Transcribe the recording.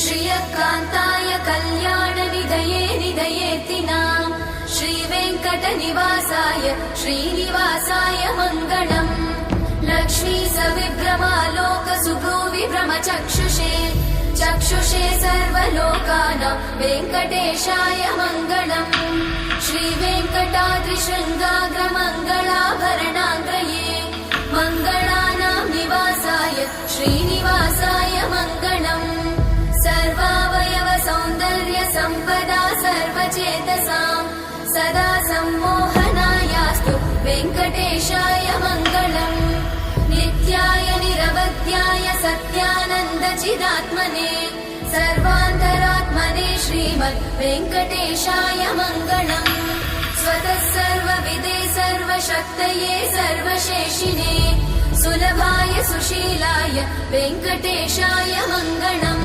श्रियकान्ताय कल्याणनिधये निधयेतिनाम् श्रीवेङ्कटनिवासाय श्रीनिवासाय मङ्गलम्। लक्ष्मी सविभ्रमालोकसुभ्रूविभ्रमचक्षुषे चक्षुषे सर्वलोकानां वेङ्कटेशाय मङ्गलम्। श्रीवेङ्कटाद्रिशृङ्गाग्रमङ्गलाभरणाङ्गये मङ्गलानां निवासाय श्रीनिवासाय मङ्गलम्। सर्वावयव सौन्दर्य सम्पदा सर्वचेतसां सदा सम्मोहनायास्तु वेङ्कटेशाय मङ्गलम्। नित्याय निरवध्याय सत्यानन्दचिदात्मने सर्वान्तरात्मने श्रीमद् वेङ्कटेशाय मङ्गलम्। स्वतः सर्वविदे सर्वशक्तये सर्वशेषिने सुलभाय सुशीलाय वेङ्कटेशाय मङ्गलम्।